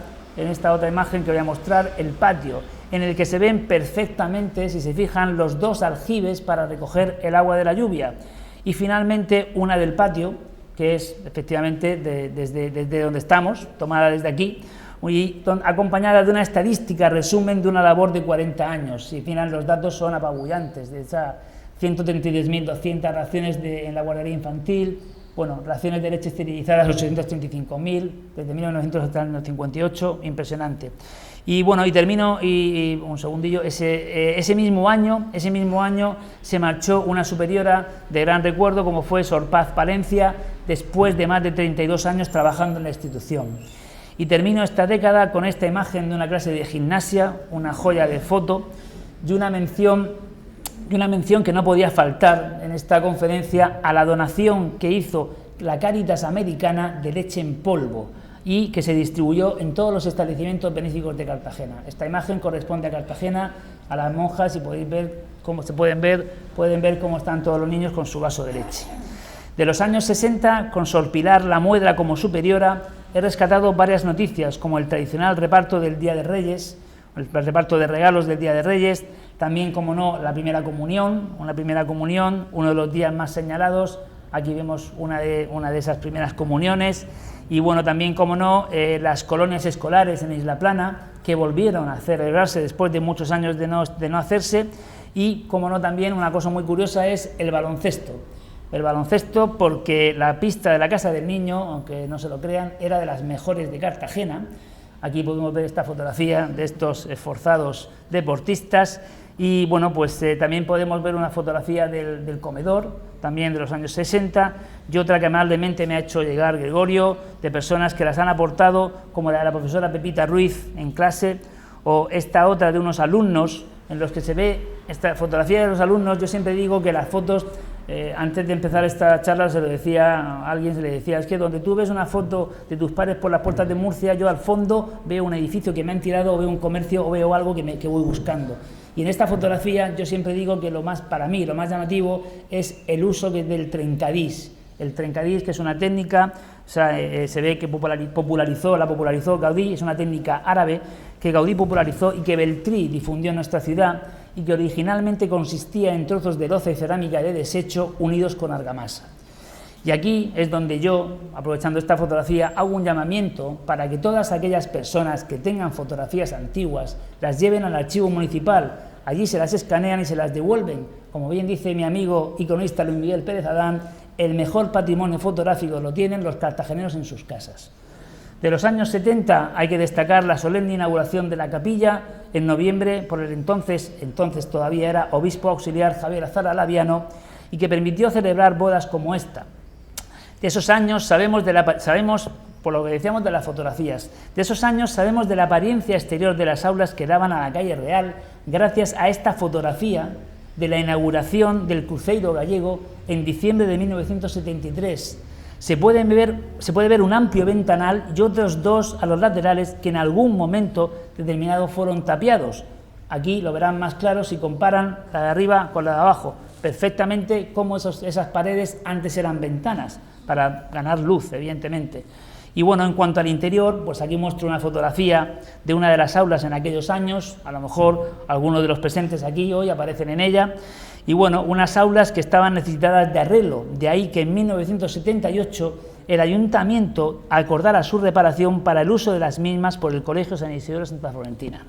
imagen que voy a mostrar, el patio, en el que se ven perfectamente, si se fijan, los 2 aljibes para recoger el agua de la lluvia. Y finalmente una del patio, que es efectivamente desde donde estamos, tomada desde aquí, y acompañada de una estadística, resumen de una labor de 40 años. Y al final los datos son apabullantes, de esas 132.200 raciones en la guardería infantil, raciones de leche esterilizadas 835.000, desde 1900 hasta el año 58, impresionante. Y termino, y un segundillo, ese mismo año se marchó una superiora de gran recuerdo, como fue Sor Paz Palencia, después de más de 32 años trabajando en la institución. Y termino esta década con esta imagen de una clase de gimnasia, una joya de foto, y una mención que no podía faltar en esta conferencia a la donación que hizo la Cáritas Americana de leche en polvo, y que se distribuyó en todos los establecimientos benéficos de Cartagena. Esta imagen corresponde a Cartagena, a las monjas, y pueden ver cómo están todos los niños con su vaso de leche. De los años 60, con Sor Pilar La Muedra como superiora, he rescatado varias noticias, como el tradicional reparto del Día de Reyes, el reparto de regalos del Día de Reyes, también, como no, la primera comunión, uno de los días más señalados. Aquí vemos una de esas primeras comuniones, y también, como no, las colonias escolares en Isla Plana, que volvieron a celebrarse después de muchos años de no hacerse, y, como no, también una cosa muy curiosa es el baloncesto. El baloncesto, porque la pista de la Casa del Niño, aunque no se lo crean, era de las mejores de Cartagena. Aquí podemos ver esta fotografía de estos esforzados deportistas, y también podemos ver una fotografía del comedor, también de los años 60, y otra que amablemente me ha hecho llegar Gregorio, de personas que las han aportado, como la de la profesora Pepita Ruiz en clase, o esta otra de unos alumnos, en los que se ve esta fotografía de los alumnos. Yo siempre digo que las fotos, antes de empezar esta charla se le decía es que donde tú ves una foto de tus padres por las puertas de Murcia, yo al fondo veo un edificio que me han tirado, o veo un comercio, o veo algo que voy buscando. Y en esta fotografía yo siempre digo que para mí lo más llamativo es el uso del trencadís. El trencadís, que es una técnica, se ve que la popularizó Gaudí, es una técnica árabe que Gaudí popularizó y que Beltrí difundió en nuestra ciudad, y que originalmente consistía en trozos de loza y cerámica de desecho unidos con argamasa. Y aquí es donde yo, aprovechando esta fotografía, hago un llamamiento para que todas aquellas personas que tengan fotografías antiguas las lleven al archivo municipal. Allí se las escanean y se las devuelven. Como bien dice mi amigo iconista Luis Miguel Pérez Adán, el mejor patrimonio fotográfico lo tienen los cartageneros en sus casas. De los años 70 hay que destacar la solemne inauguración de la capilla en noviembre por el entonces todavía era obispo auxiliar Javier Azara Laviano, y que permitió celebrar bodas como esta. De esos años sabemos, por lo que decíamos de las fotografías, de esos años sabemos de la apariencia exterior de las aulas que daban a la calle Real, gracias a esta fotografía de la inauguración del Cruceiro gallego en diciembre de 1973. Se puede ver un amplio ventanal y otros dos a los laterales que en algún momento determinado fueron tapiados. Aquí lo verán más claro si comparan la de arriba con la de abajo, perfectamente cómo esas paredes antes eran ventanas, para ganar luz, evidentemente. Y bueno, en cuanto al interior, pues aquí muestro una fotografía de una de las aulas en aquellos años, a lo mejor algunos de los presentes aquí hoy aparecen en ella, y bueno, unas aulas que estaban necesitadas de arreglo, de ahí que en 1978 el Ayuntamiento acordara su reparación para el uso de las mismas por el Colegio San Isidro de Santa Florentina.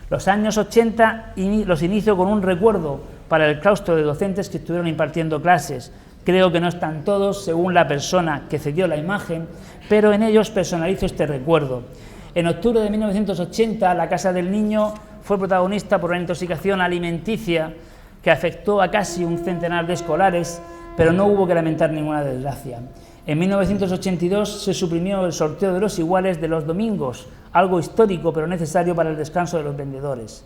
Los años 80 los inicio con un recuerdo para el claustro de docentes que estuvieron impartiendo clases. Creo que no están todos según la persona que cedió la imagen, pero en ellos personalizo este recuerdo. En octubre de 1980, la Casa del Niño fue protagonista por una intoxicación alimenticia que afectó a casi un centenar de escolares, pero no hubo que lamentar ninguna desgracia. En 1982 se suprimió el sorteo de los iguales de los domingos, algo histórico pero necesario para el descanso de los vendedores.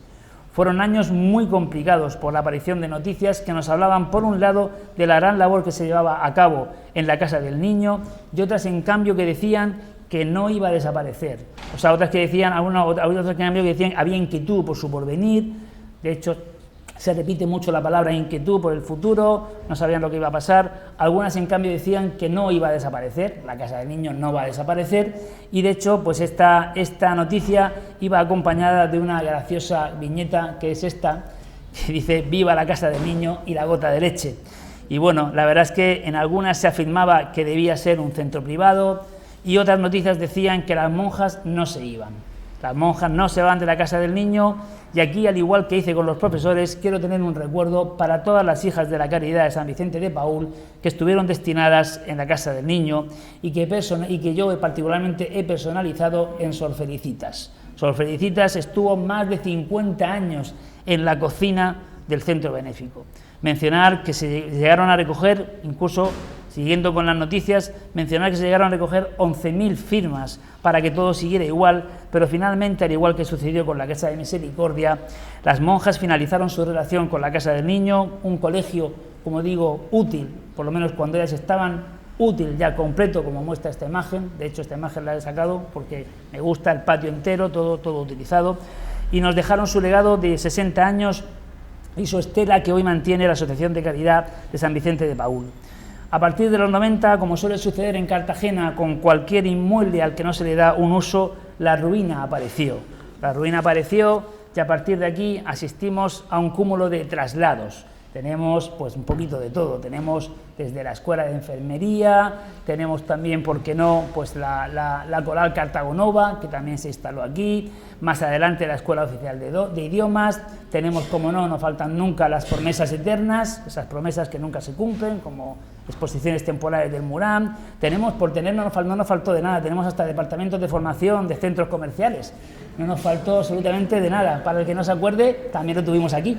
Fueron años muy complicados por la aparición de noticias que nos hablaban, por un lado, de la gran labor que se llevaba a cabo en la Casa del Niño y otras, en cambio, que decían que no iba a desaparecer. O sea, otras que decían, otras que decían había inquietud por su porvenir. De hecho, se repite mucho la palabra inquietud por el futuro, no sabían lo que iba a pasar. Algunas, en cambio, decían que no iba a desaparecer, la Casa del Niño no va a desaparecer, y de hecho, pues esta noticia iba acompañada de una graciosa viñeta, que es esta, que dice: viva la Casa del Niño y la gota de leche. Y bueno, la verdad es que en algunas se afirmaba que debía ser un centro privado, y otras noticias decían que las monjas no se iban. Las monjas no se van de la Casa del Niño, y aquí, al igual que hice con los profesores, quiero tener un recuerdo para todas las hijas de la Caridad de San Vicente de Paúl que estuvieron destinadas en la Casa del Niño y que yo particularmente he personalizado en Sor Felicitas. Sor Felicitas estuvo más de 50 años en la cocina del centro benéfico. Mencionar que se llegaron a recoger, incluso siguiendo con las noticias, mencionar que se llegaron a recoger 11.000 firmas para que todo siguiera igual, pero finalmente, al igual que sucedió con la Casa de Misericordia, las monjas finalizaron su relación con la Casa del Niño, un colegio, como digo, útil, por lo menos cuando ellas estaban, útil ya completo, como muestra esta imagen. De hecho, esta imagen la he sacado porque me gusta el patio entero, todo utilizado, y nos dejaron su legado de 60 años y su estela que hoy mantiene la Asociación de Caridad de San Vicente de Paúl. A partir de los 90, como suele suceder en Cartagena con cualquier inmueble al que no se le da un uso, la ruina apareció. La ruina apareció y a partir de aquí asistimos a un cúmulo de traslados. Tenemos pues un poquito de todo, tenemos desde la Escuela de Enfermería, tenemos también, ¿por qué no?, pues la Coral Cartagonova, que también se instaló aquí, más adelante la Escuela Oficial de Idiomas, tenemos, como no faltan nunca las promesas eternas, esas promesas que nunca se cumplen, como exposiciones temporales del Murán, tenemos, por tener, no nos faltó de nada, tenemos hasta departamentos de formación de centros comerciales, no nos faltó absolutamente de nada, para el que no se acuerde, también lo tuvimos aquí.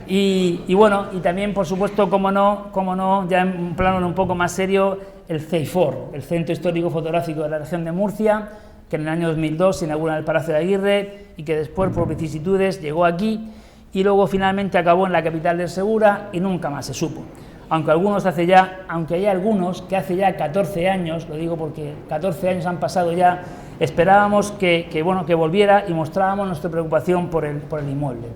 Y bueno, y también, por supuesto, como no, ya en un plano un poco más serio, el CEIFOR, el Centro Histórico Fotográfico de la Región de Murcia, que en el año 2002 se inaugura en el Palacio de Aguirre y que después, por vicisitudes, llegó aquí y luego finalmente acabó en la capital del Segura y nunca más se supo. Aunque hay algunos que hace ya 14 años, lo digo porque 14 años han pasado ya, esperábamos que volviera y mostrábamos nuestra preocupación por el inmueble.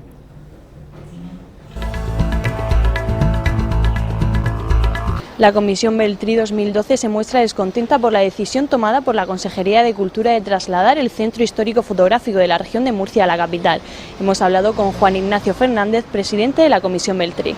La Comisión Beltrí 2012 se muestra descontenta por la decisión tomada por la Consejería de Cultura de trasladar el Centro Histórico Fotográfico de la Región de Murcia a la capital. Hemos hablado con Juan Ignacio Fernández, presidente de la Comisión Beltrí.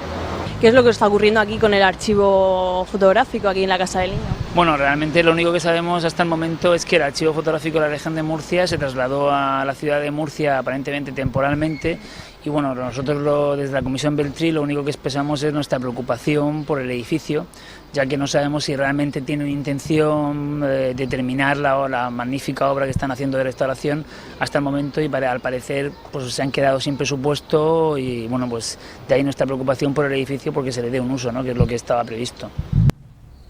¿Qué es lo que está ocurriendo aquí con el archivo fotográfico aquí en la Casa del Niño? Bueno, realmente lo único que sabemos hasta el momento es que el archivo fotográfico de la Región de Murcia se trasladó a la ciudad de Murcia aparentemente temporalmente. Y bueno, nosotros desde la Comisión Beltrí lo único que expresamos es nuestra preocupación por el edificio, ya que no sabemos si realmente tienen intención de terminar la magnífica obra que están haciendo de restauración hasta el momento, y al parecer pues se han quedado sin presupuesto, y bueno, pues de ahí nuestra preocupación por el edificio, porque se le dé un uso, ¿no?, que es lo que estaba previsto.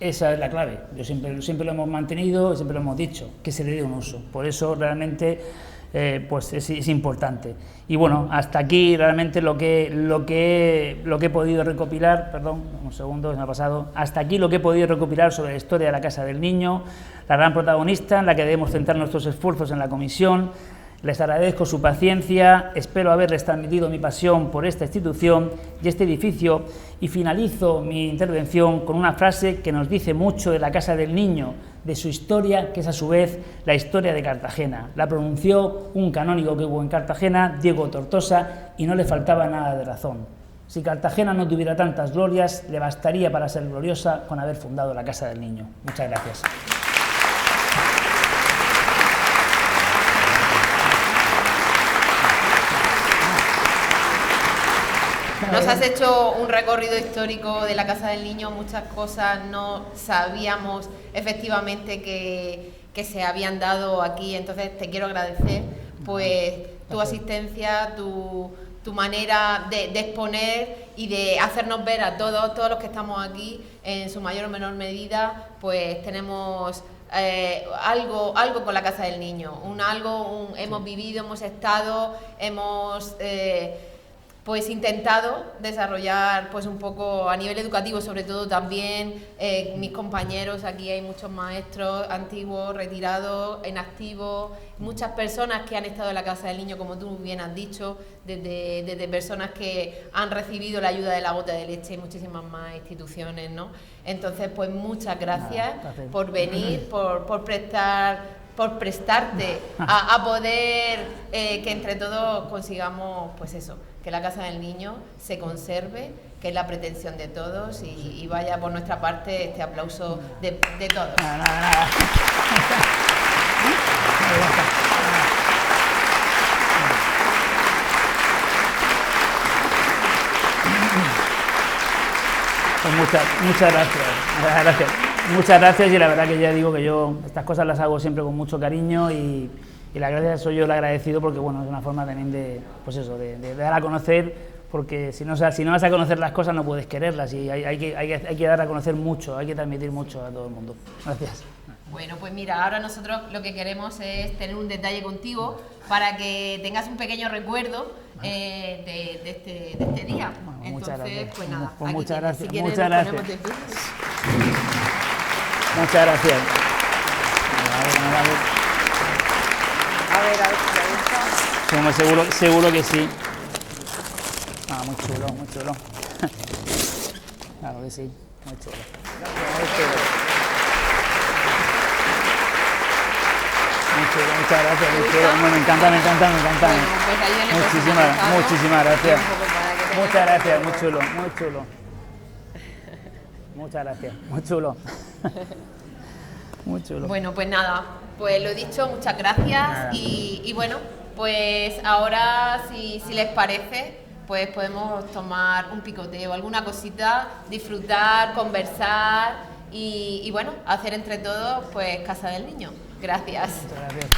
Esa es la clave, siempre lo hemos mantenido, siempre lo hemos dicho, que se le dé un uso. Por eso realmente pues es importante. Y bueno, hasta aquí realmente lo que he podido recopilar, perdón, un segundo, se me ha pasado, hasta aquí lo que he podido recopilar sobre la historia de la Casa del Niño, la gran protagonista en la que debemos centrar nuestros esfuerzos en la comisión. Les agradezco su paciencia, espero haberles transmitido mi pasión por esta institución y este edificio, y finalizo mi intervención con una frase que nos dice mucho de la Casa del Niño, de su historia, que es a su vez la historia de Cartagena. La pronunció un canónigo que hubo en Cartagena, Diego Tortosa, y no le faltaba nada de razón. Si Cartagena no tuviera tantas glorias, le bastaría para ser gloriosa con haber fundado la Casa del Niño. Muchas gracias. Nos has hecho un recorrido histórico de la Casa del Niño, muchas cosas no sabíamos efectivamente que se habían dado aquí, entonces te quiero agradecer pues tu asistencia, tu manera de exponer y de hacernos ver a todos los que estamos aquí, en su mayor o menor medida, pues tenemos algo con la Casa del Niño, hemos vivido, hemos estado, hemos pues intentado desarrollar pues un poco a nivel educativo, sobre todo también mis compañeros, aquí hay muchos maestros antiguos, retirados, en activo, muchas personas que han estado en la Casa del Niño, como tú bien has dicho, desde personas que han recibido la ayuda de la gota de leche y muchísimas más instituciones, ¿no? Entonces, pues muchas gracias por venir, por prestarte a poder que entre todos consigamos, pues eso, que la Casa del Niño se conserve, que es la pretensión de todos, y vaya por nuestra parte este aplauso de todos. Nada. Pues muchas gracias. Muchas gracias, y la verdad que ya digo que yo estas cosas las hago siempre con mucho cariño, y la gracia soy yo el agradecido, porque bueno, es una forma también de, pues eso, de dar a conocer, porque si no vas a conocer las cosas no puedes quererlas, y hay que dar a conocer mucho, hay que transmitir mucho a todo el mundo. Gracias. Bueno, pues mira, ahora nosotros lo que queremos es tener un detalle contigo para que tengas un pequeño recuerdo de este día. Bueno, entonces, muchas gracias. Pues nada, pues aquí muchas tienes. gracias. Si quieres, Muchas nos gracias. ponemos de pie. Muchas gracias. A ver si me gusta. Como seguro que sí. Muy chulo. Claro que sí, muy chulo. Muchas gracias, muy chulo. Me encanta. Bueno, pues ahí en el Muchísimas gracias. un poco para que tengas Muchas gracias, muy chulo. Muchas gracias, muy chulo. Bueno, pues nada, pues lo he dicho, muchas gracias, y bueno, pues ahora si les parece, pues podemos tomar un picoteo, alguna cosita, disfrutar, conversar y bueno, hacer entre todos pues Casa del Niño. Gracias. Muchas gracias.